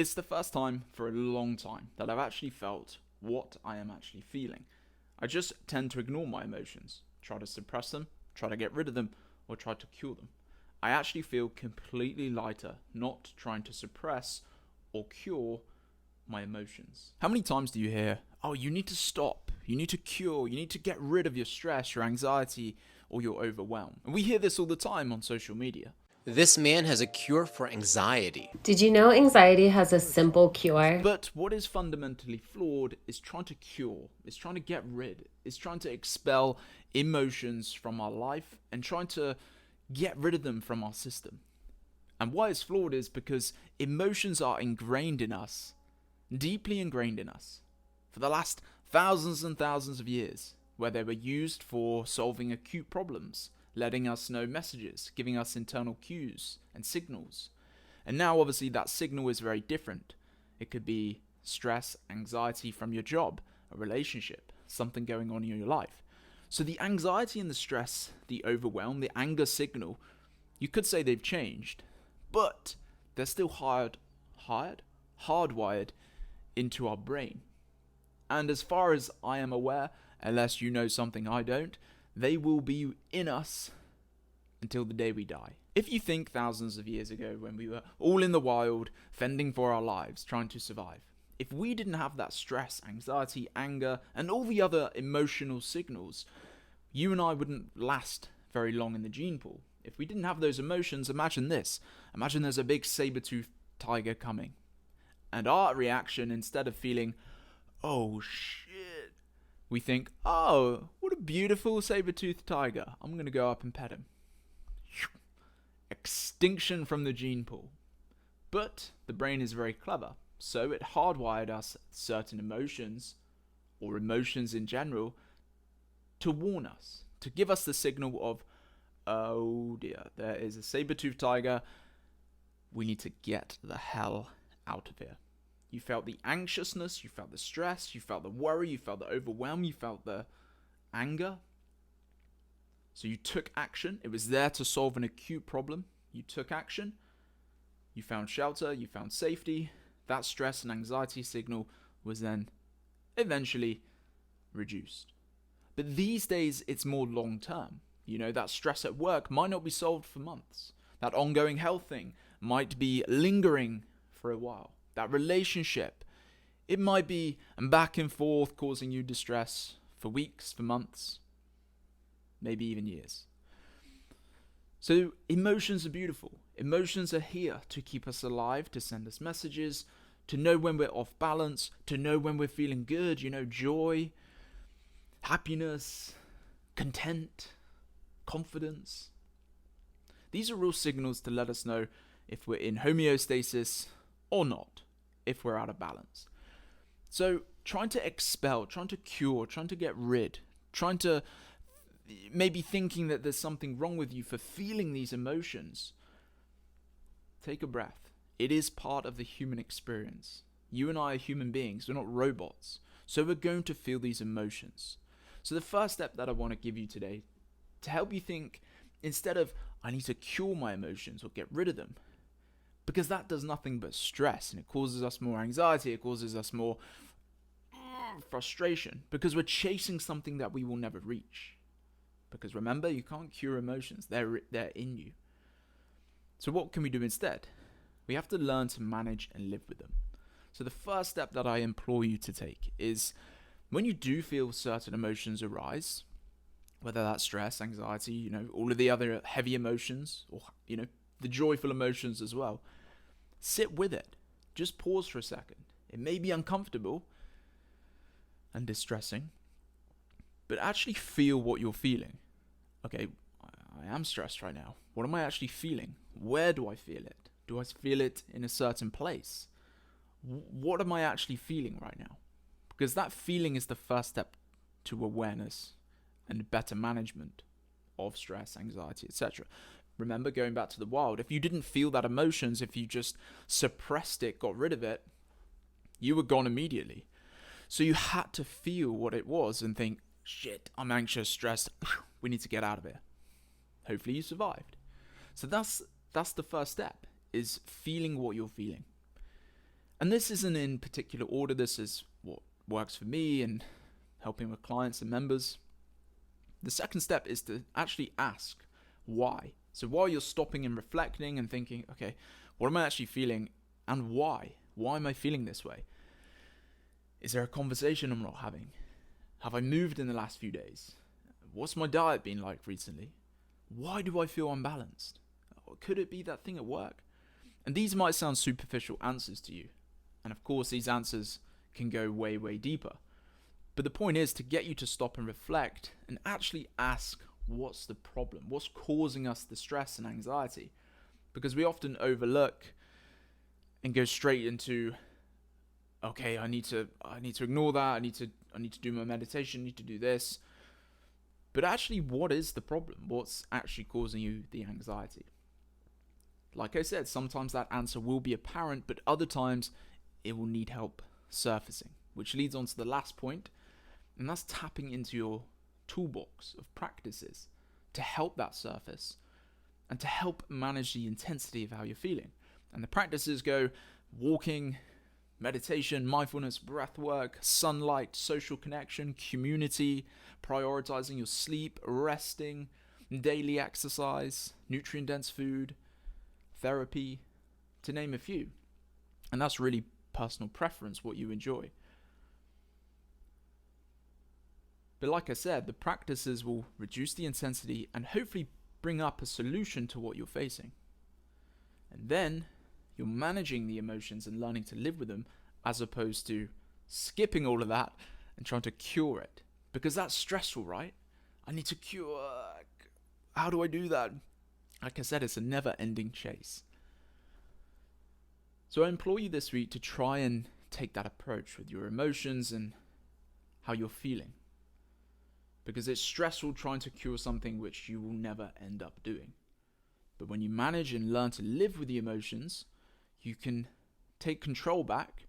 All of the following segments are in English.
It's the first time for a long time that I've actually felt what I am actually feeling. I just tend to ignore my emotions, try to suppress them, try to get rid of them, or try to cure them. I actually feel completely lighter not trying to suppress or cure my emotions. How many times do you hear, oh, you need to stop, you need to cure, you need to get rid of your stress, your anxiety, or your overwhelm? And we hear this all the time on social media. This man has a cure for anxiety. Did you know anxiety has a simple cure? But what is fundamentally flawed is trying to cure, is trying to get rid, is trying to expel emotions from our life and trying to get rid of them from our system. And why it's flawed is because emotions are ingrained in us, deeply ingrained in us, for the last thousands and thousands of years, where they were used for solving acute problems, letting us know messages, giving us internal cues and signals. And now obviously that signal is very different. It could be stress, anxiety from your job, a relationship, something going on in your life. So the anxiety and the stress, the overwhelm, the anger signal, you could say they've changed, but they're still hardwired into our brain. And as far as I am aware, unless you know something I don't, they will be in us until the day we die. If you think thousands of years ago when we were all in the wild, fending for our lives, trying to survive, if we didn't have that stress, anxiety, anger, and all the other emotional signals, you and I wouldn't last very long in the gene pool. If we didn't have those emotions, imagine this. Imagine there's a big saber-toothed tiger coming. And our reaction, instead of feeling, oh shit, we think, oh, what a beautiful saber-toothed tiger. I'm going to go up and pet him. Extinction from the gene pool. But the brain is very clever, so it hardwired us certain emotions, or emotions in general, to warn us, to give us the signal of, oh dear, there is a saber-toothed tiger, we need to get the hell out of here. You felt the anxiousness, you felt the stress, you felt the worry, you felt the overwhelm, you felt the anger. So you took action. It was there to solve an acute problem. You took action. You found shelter. You found safety. That stress and anxiety signal was then eventually reduced. But these days, it's more long term. You know, that stress at work might not be solved for months. That ongoing health thing might be lingering for a while. That relationship, it might be back and forth causing you distress for weeks, for months, maybe even years. So emotions are beautiful. Emotions are here to keep us alive, to send us messages, to know when we're off balance, to know when we're feeling good, you know, joy, happiness, content, confidence. These are real signals to let us know if we're in homeostasis or not, if we're out of balance. So trying to expel, trying to cure, trying to get rid, trying to maybe thinking that there's something wrong with you for feeling these emotions, take a breath. It is part of the human experience. You and I are human beings, we're not robots. So we're going to feel these emotions. So the first step that I want to give you today, to help you think, instead of, I need to cure my emotions or get rid of them, because that does nothing but stress, and it causes us more anxiety, it causes us more frustration, because we're chasing something that we will never reach. Because remember, you can't cure emotions, they're in you. So what can we do instead? We have to learn to manage and live with them. So the first step that I implore you to take is, when you do feel certain emotions arise, whether that's stress, anxiety, you know, all of the other heavy emotions, or, you know, the joyful emotions as well, sit with it. Just pause for a second. It may be uncomfortable and distressing, but actually feel what you're feeling. Okay, I am stressed right now. What am I actually feeling? Where do I feel it? Do I feel it in a certain place? What am I actually feeling right now? Because that feeling is the first step to awareness and better management of stress, anxiety, etc. Remember, going back to the wild, if you didn't feel that emotions, if you just suppressed it, got rid of it, you were gone immediately. So you had to feel what it was and think, shit, I'm anxious, stressed, we need to get out of here. Hopefully you survived. So that's the first step, is feeling what you're feeling. And this isn't in particular order. This is what works for me and helping with clients and members. The second step is to actually ask why. So while you're stopping and reflecting and thinking, okay, what am I actually feeling and why? Why am I feeling this way? Is there a conversation I'm not having? Have I moved in the last few days? What's my diet been like recently? Why do I feel unbalanced? Or could it be that thing at work? And these might sound superficial answers to you. And of course, these answers can go way, way deeper. But the point is to get you to stop and reflect and actually ask, what's the problem? What's causing us the stress and anxiety? Because we often overlook and go straight into, okay, I need to ignore that. I need to do my meditation. I need to do this. But actually, what is the problem? What's actually causing you the anxiety? Like I said, sometimes that answer will be apparent, but other times it will need help surfacing, which leads on to the last point, and that's tapping into your toolbox of practices to help that surface and to help manage the intensity of how you're feeling. And the practices go walking, meditation, mindfulness, breath work, sunlight, social connection, community, prioritizing your sleep, resting, daily exercise, nutrient-dense food, therapy, to name a few. And that's really personal preference, what you enjoy. But like I said, the practices will reduce the intensity and hopefully bring up a solution to what you're facing. And then you're managing the emotions and learning to live with them, as opposed to skipping all of that and trying to cure it. Because that's stressful, right? I need to cure. How do I do that? Like I said, it's a never-ending chase. So I implore you this week to try and take that approach with your emotions and how you're feeling. Because it's stressful trying to cure something which you will never end up doing. But when you manage and learn to live with the emotions, you can take control back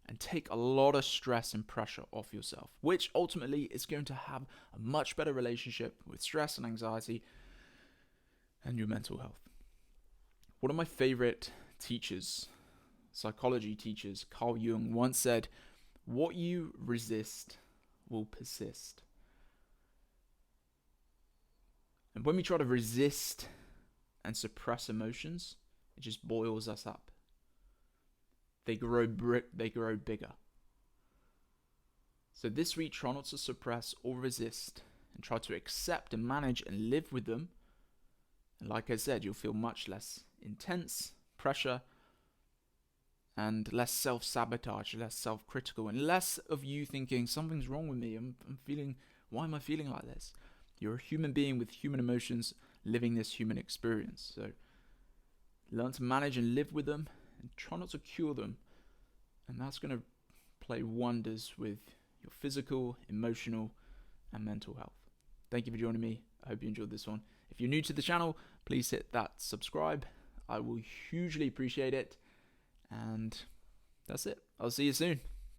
and take a lot of stress and pressure off yourself, which ultimately is going to have a much better relationship with stress and anxiety and your mental health. One of my favorite teachers, psychology teachers, Carl Jung, once said, "What you resist will persist." And when we try to resist and suppress emotions, it just boils us up. They grow bigger. So this week, try not to suppress or resist, and try to accept and manage and live with them. And like I said, you'll feel much less intense pressure and less self-sabotage, less self-critical, and less of you thinking something's wrong with me. Why am I feeling like this? You're a human being with human emotions living this human experience. So learn to manage and live with them and try not to cure them. And that's going to play wonders with your physical, emotional, and mental health. Thank you for joining me. I hope you enjoyed this one. If you're new to the channel, please hit that subscribe. I will hugely appreciate it. And that's it. I'll see you soon.